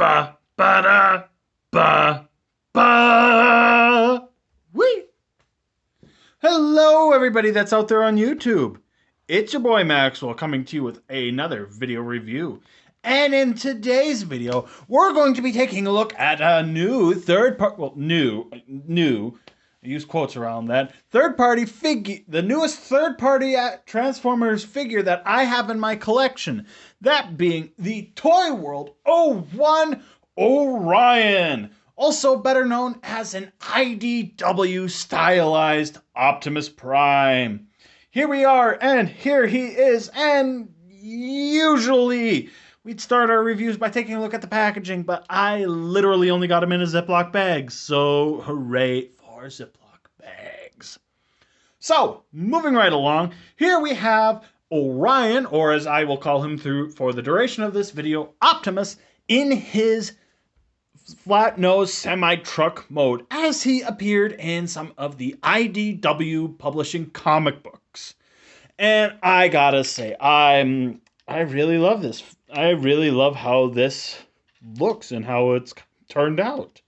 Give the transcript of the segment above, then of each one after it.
Ba ba da ba ba. Wee. Hello, everybody that's out there on YouTube. It's your boy Maxwell coming to you with another video review. And in today's video, we're going to be taking a look at a new new, I use quotes around that, third-party figure, the newest third-party Transformers figure that I have in my collection. That being the ToyWorld 01 Orion, also better known as an IDW stylized Optimus Prime. Here we are, and here he is, and usually we'd start our reviews by taking a look at the packaging, but I literally only got him in a Ziploc bag, so hooray for Ziploc bags. So, moving right along, here we have Orion, or as I will call him for the duration of this video, Optimus, in his flat-nosed semi-truck mode, as he appeared in some of the IDW publishing comic books. And I gotta say, I really love this. I really love how this looks and how it's turned out.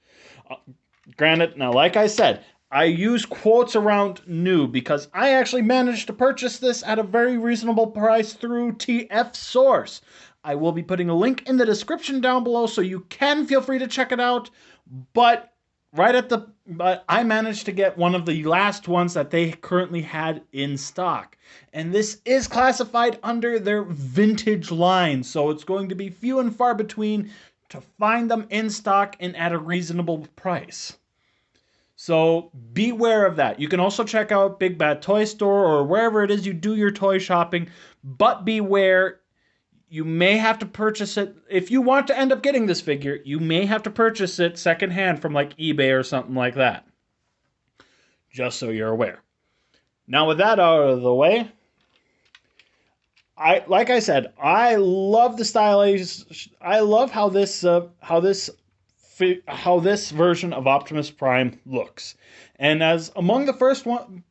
Granted, now like I said, I use quotes around new because I actually managed to purchase this at a very reasonable price through TF Source. I will be putting a link in the description down below so you can feel free to check it out. But I managed to get one of the last ones that they currently had in stock. And this is classified under their vintage line, so it's going to be few and far between to find them in stock and at a reasonable price. So beware of that. You can also check out Big Bad Toy Store or wherever it is you do your toy shopping, but beware, you may have to purchase it. If you want to end up getting this figure, you may have to purchase it secondhand from like eBay or something like that. Just so you're aware. Now with that out of the way, like I said, I love the stylized. I love how this version of Optimus Prime looks. And as among the first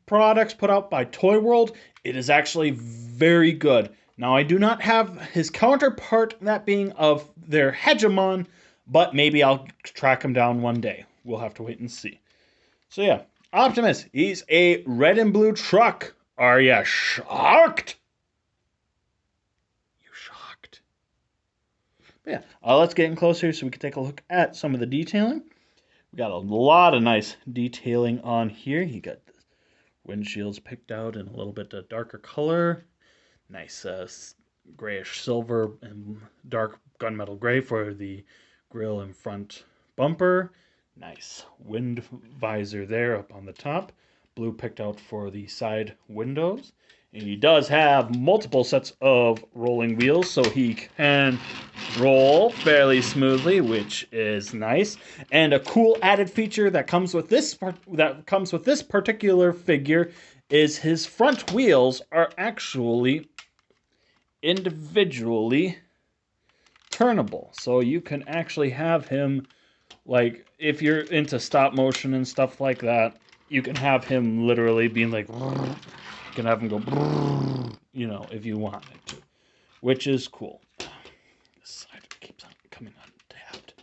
products put out by ToyWorld, it is actually very good. Now, I do not have his counterpart, that being of their hegemon, but maybe I'll track him down one day. We'll have to wait and see. So yeah, Optimus, he's a red and blue truck. Are ya shocked? You shocked? But yeah, let's get in closer so we can take a look at some of the detailing. We got a lot of nice detailing on here. He got the windshields picked out in a little bit of darker color. Nice grayish silver and dark gunmetal gray for the grille and front bumper. Nice wind visor there up on the top. Blue picked out for the side windows. And he does have multiple sets of rolling wheels, so he can roll fairly smoothly, which is nice. And a cool added feature that comes with this particular figure is his front wheels are actually individually turnable. So you can actually have him, like, if you're into stop motion and stuff like that, you can have him literally being like, you can have him go, you know, if you want it to, which is cool. This side keeps on coming untapped.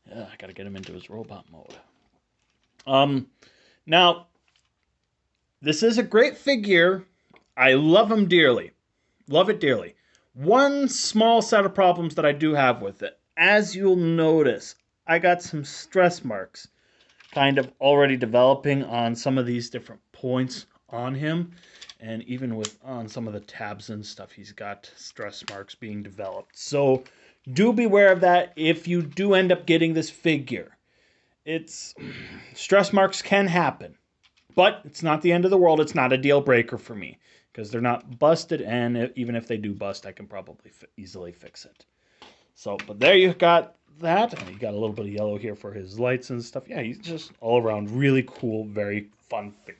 Yeah, I gotta get him into his robot mode. Now, this is a great figure. I love him dearly. Love it dearly. One small set of problems that I do have with it. As you'll notice, I got some stress marks kind of already developing on some of these different points on him. And even on some of the tabs and stuff, he's got stress marks being developed. So do beware of that if you do end up getting this figure. Stress marks can happen. But it's not the end of the world. It's not a deal breaker for me because they're not busted, and even if they do bust, I can probably easily fix it. So, but there you got that. And you got a little bit of yellow here for his lights and stuff. Yeah, he's just all around really cool, very fun figure.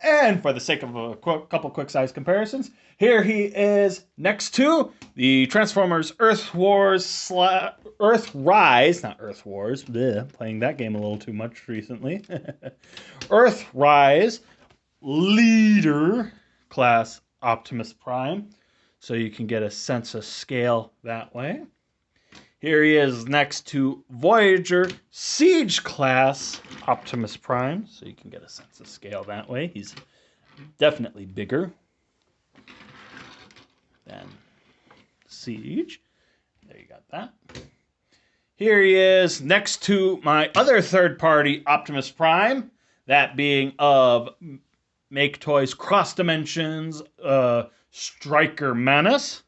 And for the sake of a couple quick size comparisons, here he is next to the Transformers Earthrise, not Earth Wars, bleh, playing that game a little too much recently. Earthrise Leader class Optimus Prime, so you can get a sense of scale that way. Here he is next to Voyager Siege class Optimus Prime, so you can get a sense of scale that way. He's definitely bigger than Siege. There you got that. Here he is next to my other third-party Optimus Prime, that being of Make Toys Cross Dimensions Striker Menace.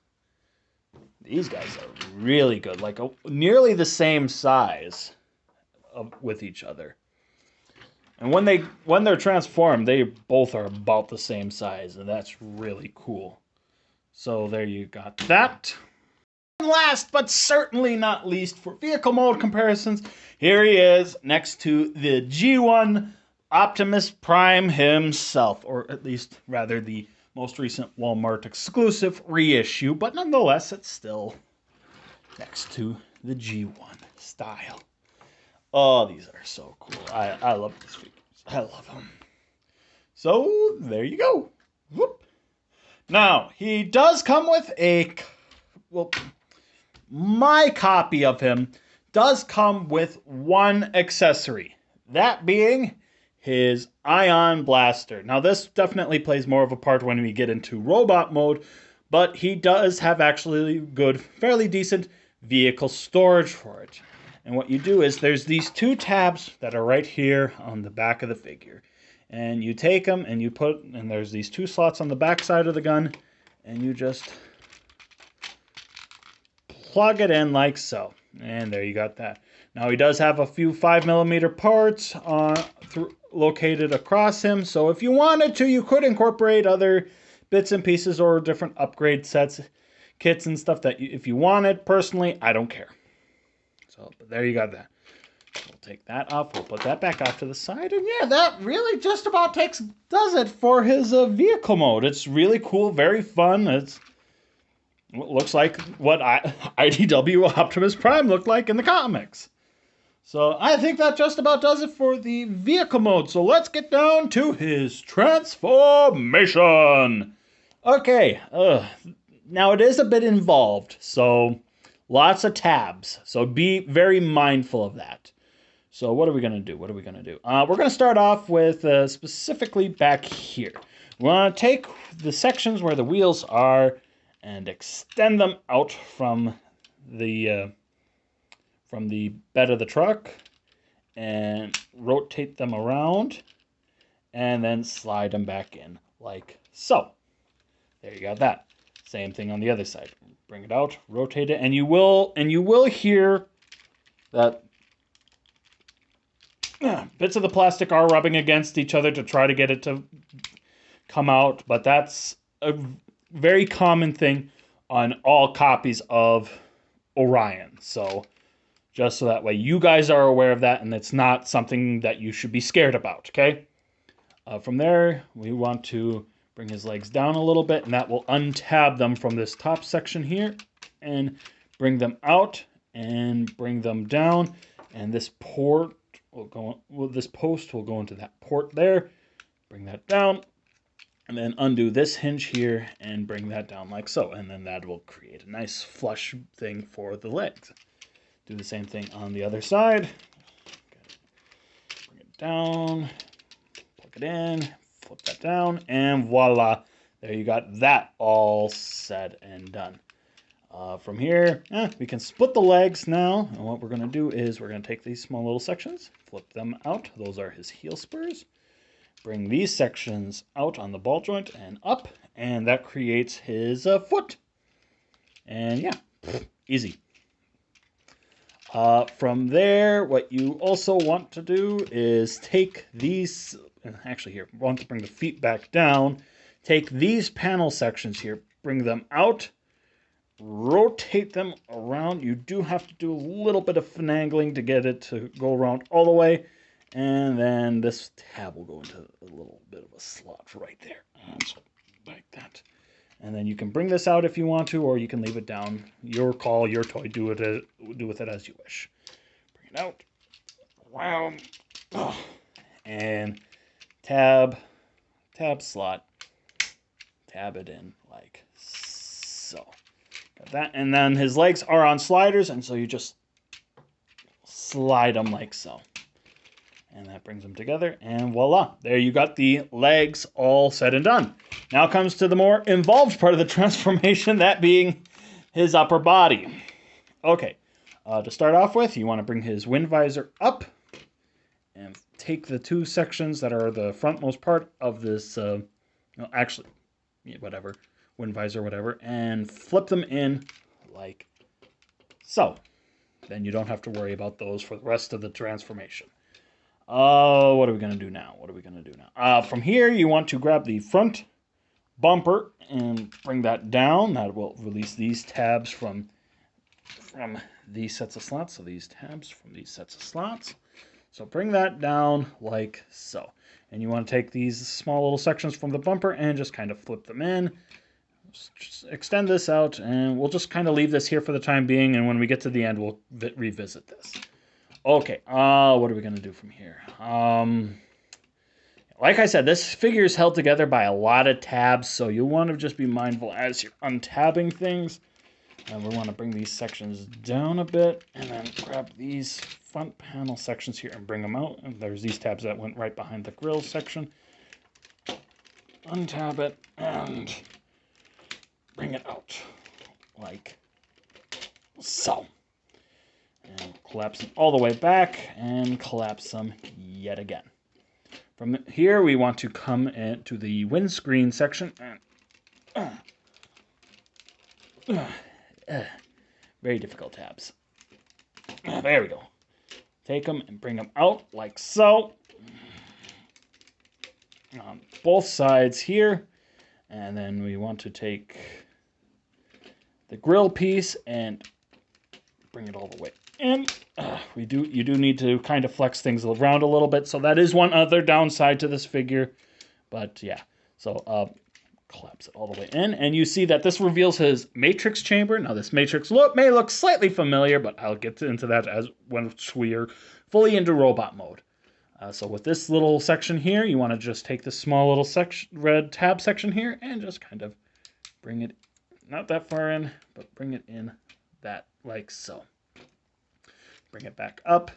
These guys are really good, like nearly the same size with each other. And when they're transformed, they both are about the same size, and that's really cool. So there you got that. And last but certainly not least, for vehicle mode comparisons, here he is next to the G1 Optimus Prime himself, or at least rather the most recent Walmart exclusive reissue, but nonetheless, it's still next to the G1 style. Oh, these are so cool. I love these figures. I love them. So, there you go. Whoop. Now, he does come with my copy of him does come with one accessory. That being his ion blaster. Now, this definitely plays more of a part when we get into robot mode, but he does have actually good, fairly decent vehicle storage for it. And what you do is there's these two tabs that are right here on the back of the figure. And you take them and and there's these two slots on the back side of the gun, and you just plug it in like so. And there you got that. Now, he does have a few 5mm parts located across him, so if you wanted to, you could incorporate other bits and pieces or different upgrade sets, kits and stuff that if you wanted. Personally, I don't care. So, but there you got that. We'll take that off. We'll put that back off to the side. And yeah, that really just about does it for his vehicle mode. It's really cool, very fun. It looks like what IDW Optimus Prime looked like in the comics. So I think that just about does it for the vehicle mode. So let's get down to his transformation. Okay, now it is a bit involved, so lots of tabs. So be very mindful of that. So what are we going to do? We're going to start off with specifically back here. We want to take the sections where the wheels are and extend them out from the bed of the truck and rotate them around and then slide them back in like so. There you got that. Same thing on the other side. Bring it out, rotate it, and you will hear that bits of the plastic are rubbing against each other to try to get it to come out, but that's a very common thing on all copies of Orion. So just so that way you guys are aware of that, and it's not something that you should be scared about, okay? From there, we want to bring his legs down a little bit, and that will untab them from this top section here, and bring them out, and bring them down, and this port will go, this post will go into that port there, bring that down, and then undo this hinge here, and bring that down like so, and then that will create a nice flush thing for the legs. Do the same thing on the other side. Bring it down, plug it in, flip that down, and voila. There you got that all said and done. From here, we can split the legs now. And what we're going to do is we're going to take these small little sections, flip them out. Those are his heel spurs. Bring these sections out on the ball joint and up, and that creates his foot. And yeah, easy. From there, what you also want to do is take these, actually here, want to bring the feet back down, take these panel sections here, bring them out, rotate them around. You do have to do a little bit of finagling to get it to go around all the way, and then this tab will go into a little bit of a slot right there, so like that. And then you can bring this out if you want to, or you can leave it down. Your call, your toy. Do with it as you wish. Bring it out. Wow. Oh. And tab slot. Tab it in like so. Got that. And then his legs are on sliders, and so you just slide them like so. And that brings them together, and voila. There you got the legs all said and done. Now comes to the more involved part of the transformation, that being his upper body. Okay, to start off with, you want to bring his wind visor up and take the two sections that are the frontmost part of this, whatever, wind visor, whatever, and flip them in like so. Then you don't have to worry about those for the rest of the transformation. What are we going to do now? From here, you want to grab the front bumper and bring that down. That will release these tabs from these sets of slots. So these tabs from these sets of slots. So bring that down like so. And you want to take these small little sections from the bumper and just kind of flip them in. Just extend this out, and we'll just kind of leave this here for the time being, and when we get to the end, we'll revisit this. Okay, what are we going to do from here? Like I said, this figure is held together by a lot of tabs, so you want to just be mindful as you're untabbing things. And we want to bring these sections down a bit, and then grab these front panel sections here and bring them out. And there's these tabs that went right behind the grill section. Untab it, and bring it out like so. And collapse them all the way back and collapse them yet again. From here, we want to come into the windscreen section. Very difficult tabs. There we go. Take them and bring them out like so. On both sides here. And then we want to take the grill piece and bring it all the way in. You do need to kind of flex things around a little bit, so that is one other downside to this figure. But yeah, so collapse it all the way in, and you see that this reveals his matrix chamber. Now this matrix may look slightly familiar, but I'll get into that once we're fully into robot mode. So with this little section here, you want to just take this small little red tab section here and just kind of bring it, not that far in, but bring it in that like so. Bring it back up.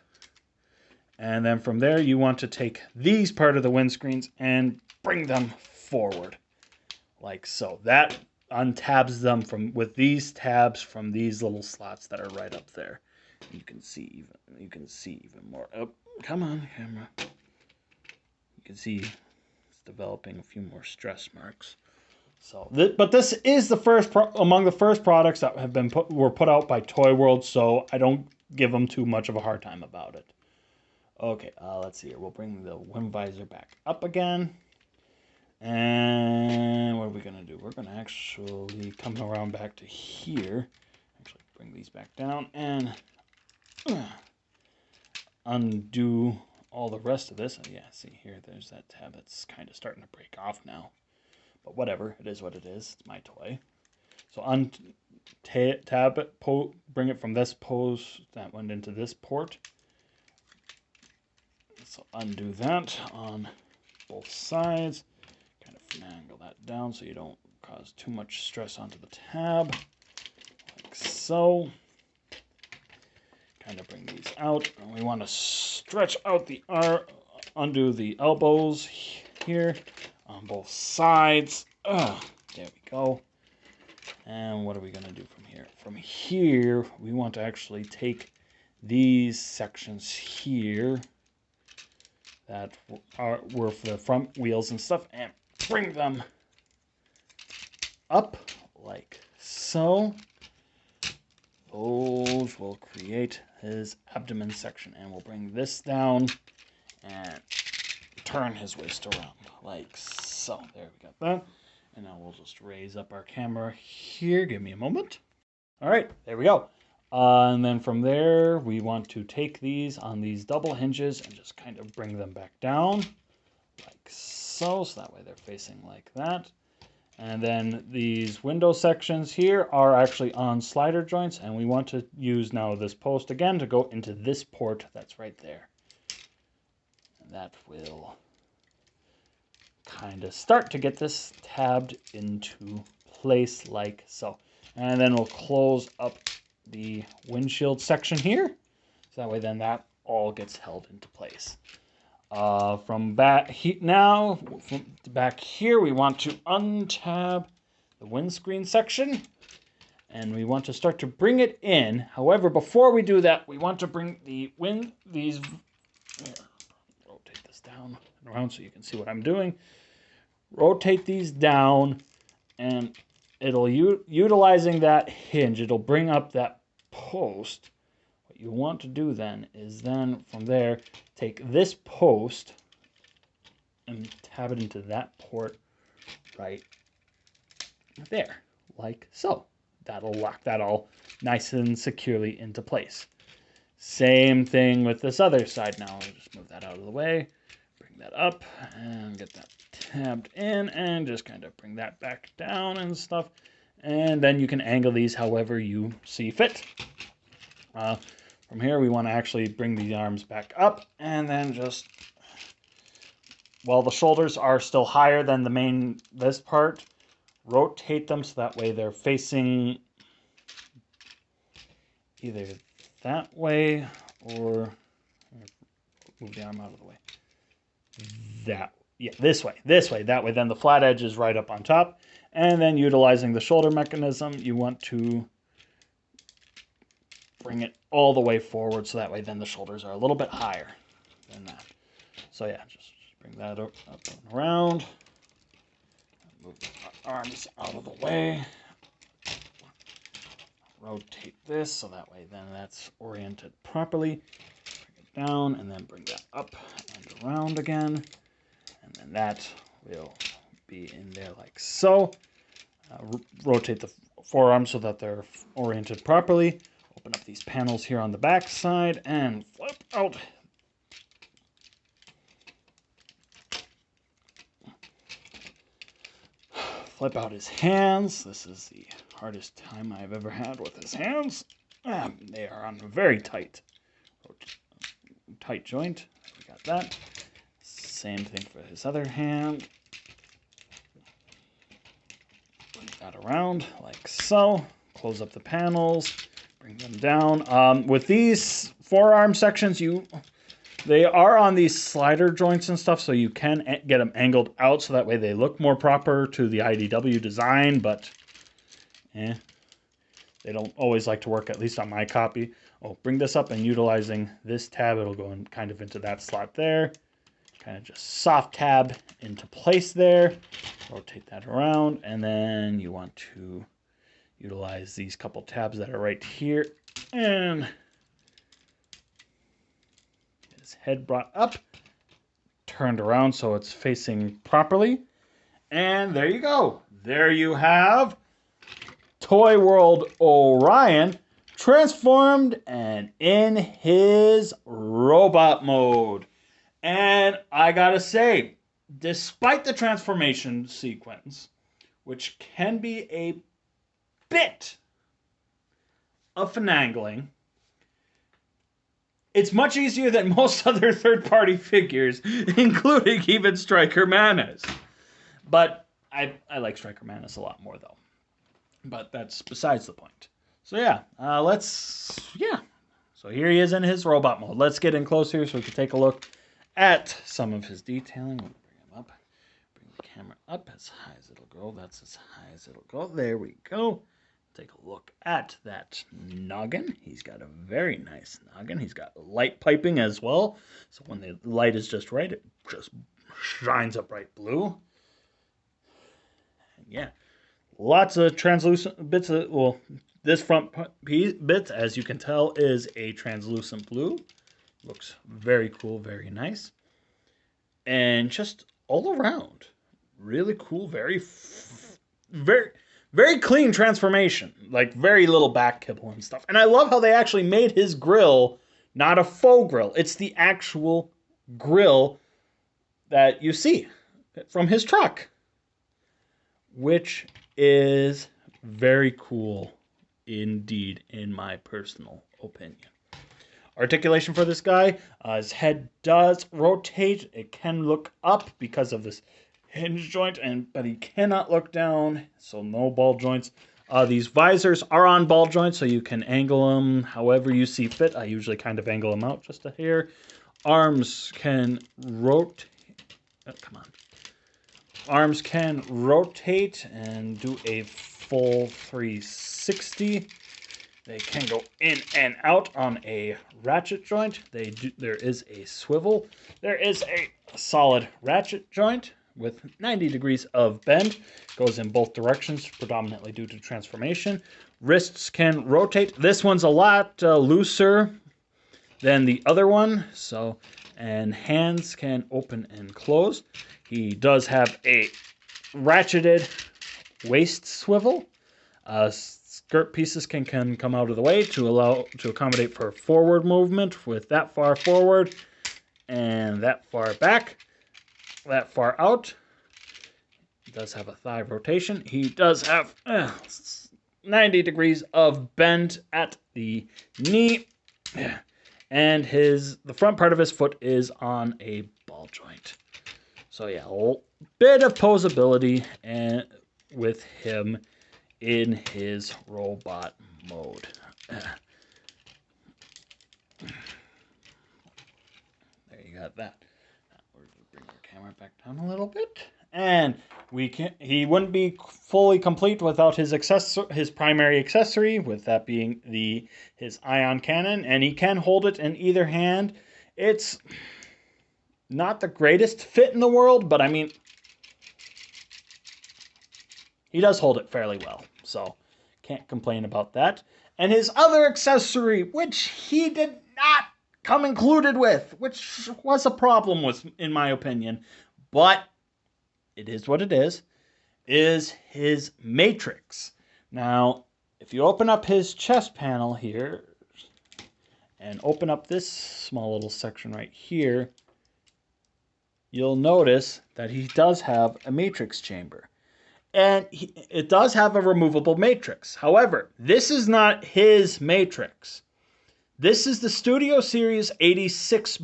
And then from there, you want to take these part of the windscreens and bring them forward like so. That untabs them with these tabs from these little slots that are right up there. You can see even more. Oh, come on, camera. You can see it's developing a few more stress marks. So, but this is the first among the first products that have been were put out by ToyWorld, so I don't give them too much of a hard time about it. Okay, let's see here. We'll bring the wind visor back up again. And what are we going to do? We're going to actually come around back to here. Actually, bring these back down and undo all the rest of this. Oh, yeah, see here, there's that tab that's kind of starting to break off now. But whatever, it is what it is. It's my toy. So untab it, bring it from this pose that went into this port. So undo that on both sides. Kind of finagle that down so you don't cause too much stress onto the tab. Like so. Kind of bring these out. And we want to stretch out the undo the elbows here on both sides. There we go. And what are we going to do from here? From here, we want to actually take these sections here that were for the front wheels and stuff and bring them up like so. Those will create his abdomen section, and we'll bring this down and turn his waist around like so. There we got that. And now we'll just raise up our camera here. Give me a moment. All right, there we go. And then from there, we want to take these on these double hinges and just kind of bring them back down like so. So that way they're facing like that. And then these window sections here are actually on slider joints, and we want to use now this post again to go into this port that's right there. And that will kind of start to get this tabbed into place like so. And then we'll close up the windshield section here. So that way then that all gets held into place. From back here, we want to untab the windscreen section. And we want to start to bring it in. However, before we do that, we want to bring rotate this down and around so you can see what I'm doing. Rotate these down, and it'll utilizing that hinge, it'll bring up that post. What you want to do then is from there, take this post and tab it into that port right there, like so. That'll lock that all nice and securely into place. Same thing with this other side now. I'll just move that out of the way, bring that up, and get that tabbed in, and just kind of bring that back down and stuff. And then you can angle these however you see fit. From here, we want to actually bring the arms back up, and then just, while the shoulders are still higher than this part, rotate them so that way they're facing either that way or move the arm out of the way. This way. That way then the flat edge is right up on top. And then utilizing the shoulder mechanism, you want to bring it all the way forward so that way then the shoulders are a little bit higher than that. So yeah, just bring that up and around. Move the arms out of the way. Rotate this so that way then that's oriented properly. Bring it down and then bring that up and around again. And then that will be in there like so. Rotate the forearms so that they're oriented properly. Open up these panels here on the back side and flip out. Flip out his hands. This is the hardest time I've ever had with his hands. They are on a very tight joint. We got that. Same thing for his other hand. Bring that around like so. Close up the panels. Bring them down. With these forearm sections, they are on these slider joints and stuff, so you can get them angled out so that way they look more proper to the IDW design, but they don't always like to work, at least on my copy. Oh, bring this up and utilizing this tab, it'll go in kind of into that slot there. Kind of just soft tab into place there. Rotate that around, and then you want to utilize these couple tabs that are right here, and get his head brought up, turned around so it's facing properly, and there you go. There you have ToyWorld Orion transformed and in his robot mode. And I gotta say, despite the transformation sequence, which can be a bit of finagling, it's much easier than most other third-party figures, including even Striker Manus. But I like Striker Manus a lot more, though. But that's besides the point. So yeah, So here he is in his robot mode. Let's get in closer so we can take a look at some of his detailing. We'll bring him up. Bring the camera up as high as it'll go. That's as high as it'll go. There we go. Take a look at that noggin. He's got a very nice noggin. He's got light piping as well. So when the light is just right, it just shines up bright blue. And yeah, lots of translucent bits. This front bit, as you can tell, is a translucent blue. Looks very cool, very nice. And just all around, really cool, very clean transformation. Like very little back kibble and stuff. And I love how they actually made his grill not a faux grill. It's the actual grill that you see from his truck, which is very cool indeed, in my personal opinion. Articulation for this guy, his head does rotate. It can look up because of this hinge joint, but he cannot look down, so no ball joints. These visors are on ball joints, so you can angle them however you see fit. I usually kind of angle them out just a hair. Arms can rotate. Oh, come on. Arms can rotate and do a full 360. They can go in and out on a ratchet joint. There is a swivel. There is a solid ratchet joint with 90 degrees of bend. Goes in both directions, predominantly due to transformation. Wrists can rotate. This one's a lot looser than the other one. And hands can open and close. He does have a ratcheted waist swivel. Skirt pieces can come out of the way to accommodate for forward movement with that far forward and that far back, that far out. He does have a thigh rotation. He does have 90 degrees of bend at the knee, and the front part of his foot is on a ball joint. So yeah, a bit of posability and with him in his robot mode. There you got that. We're going to bring our camera back down a little bit. And he wouldn't be fully complete without his primary accessory, with that being his ion cannon, and he can hold it in either hand. It's not the greatest fit in the world, but I mean, he does hold it fairly well, so can't complain about that. And his other accessory, which he did not come included with, which was a problem in my opinion, but it is what it is his matrix. Now, if you open up his chest panel here, and open up this small little section right here, you'll notice that he does have a matrix chamber. And it does have a removable matrix. However, this is not his matrix. This is the Studio Series 86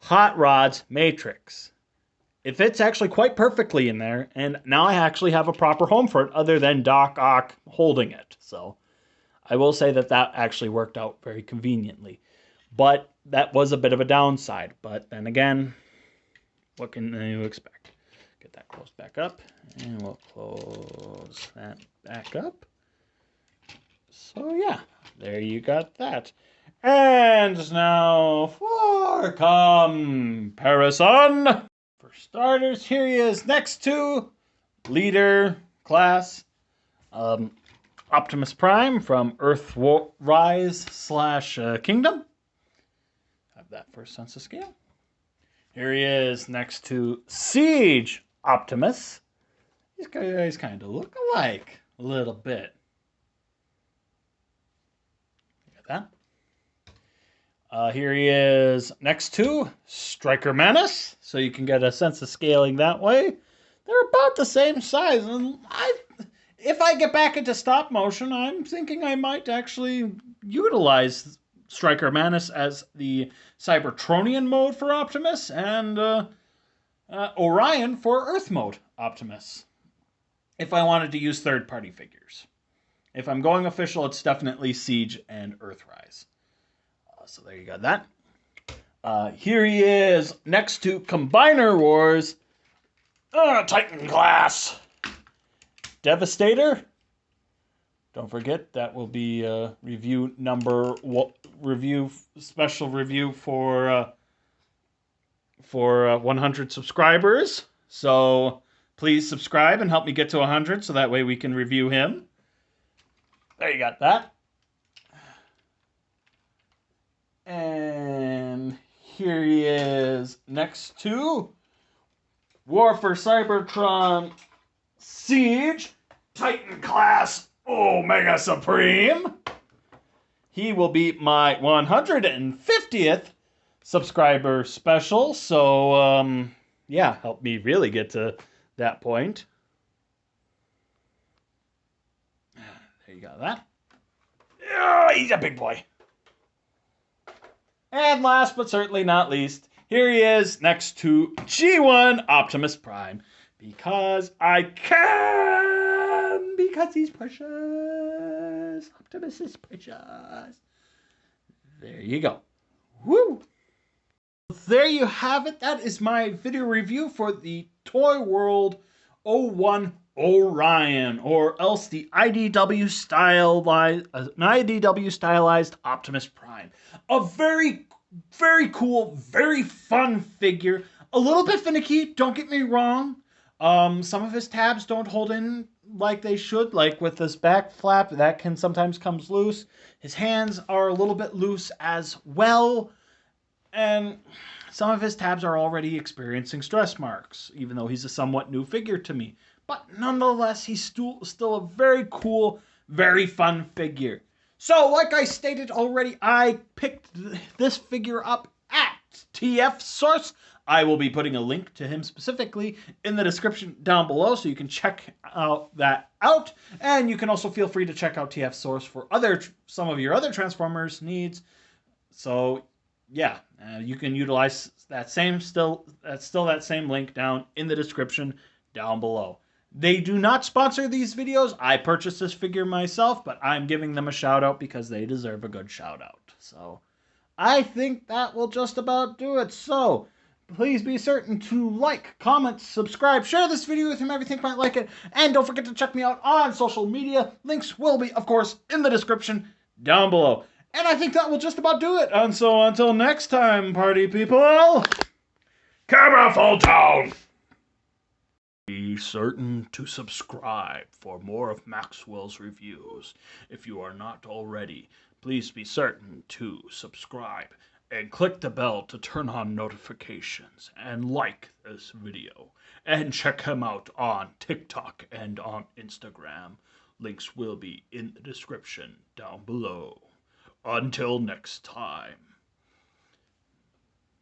Hot Rods matrix. It fits actually quite perfectly in there, and now I actually have a proper home for it other than Doc Ock holding it. So I will say that actually worked out very conveniently. But that was a bit of a downside. But then again, what can you expect? Get that closed back up, and we'll close that back up. So yeah, there you got that. And now for comparison. For starters, here he is next to Leader Class Optimus Prime from Earthrise / Kingdom. Have that for sense of scale. Here he is next to Siege Optimus. These guys kind of look alike a little bit. Got that? Here he is next to Striker Menace, so you can get a sense of scaling that way. They're about the same size, and if I get back into stop motion, I'm thinking I might actually utilize Striker Menace as the Cybertronian mode for Optimus, and Orion for Earth mode Optimus, if I wanted to use third-party figures. If I'm going official, it's definitely Siege and Earthrise. So there you got that. Here he is next to Combiner Wars Titan Class Devastator. Don't forget, that will be special review for 100 subscribers. So please subscribe and help me get to 100, so that way we can review him. There you got that. And here he is next to War for Cybertron Siege Titan Class Omega Supreme. He will be my 150th subscriber special. So, yeah, help me really get to that point. There you got that. Oh, he's a big boy. And last but certainly not least, here he is next to G1 Optimus Prime. Because I can! because he's precious. Optimus is precious. There you go. Woo! There you have it. That is my video review for the ToyWorld 01 Orion, or else the IDW stylized Optimus Prime. A very, very cool, very fun figure. A little bit finicky, don't get me wrong. Some of his tabs don't hold in like they should, like with this back flap, that can sometimes comes loose. His hands are a little bit loose as well. And some of his tabs are already experiencing stress marks, even though he's a somewhat new figure to me. But nonetheless, he's still a very cool, very fun figure. So, like I stated already, I picked this figure up at TF Source. I will be putting a link to him specifically in the description down below, so you can check that out. And you can also feel free to check out TF Source for some of your other Transformers needs. So, yeah, you can utilize that same that same link down in the description down below. They do not sponsor these videos. I purchased this figure myself, but I'm giving them a shout out because they deserve a good shout out. So I think that will just about do it. So please be certain to like, comment, subscribe, share this video with whomever you think might like it, and don't forget to check me out on social media. Links will be, of course, in the description down below. And I think that will just about do it. And so until next time, party people, camera fall down! Be certain to subscribe for more of Maxwell's reviews. If you are not already, please be certain to subscribe and click the bell to turn on notifications and like this video. And check him out on TikTok and on Instagram. Links will be in the description down below. Until next time,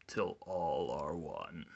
till all are one.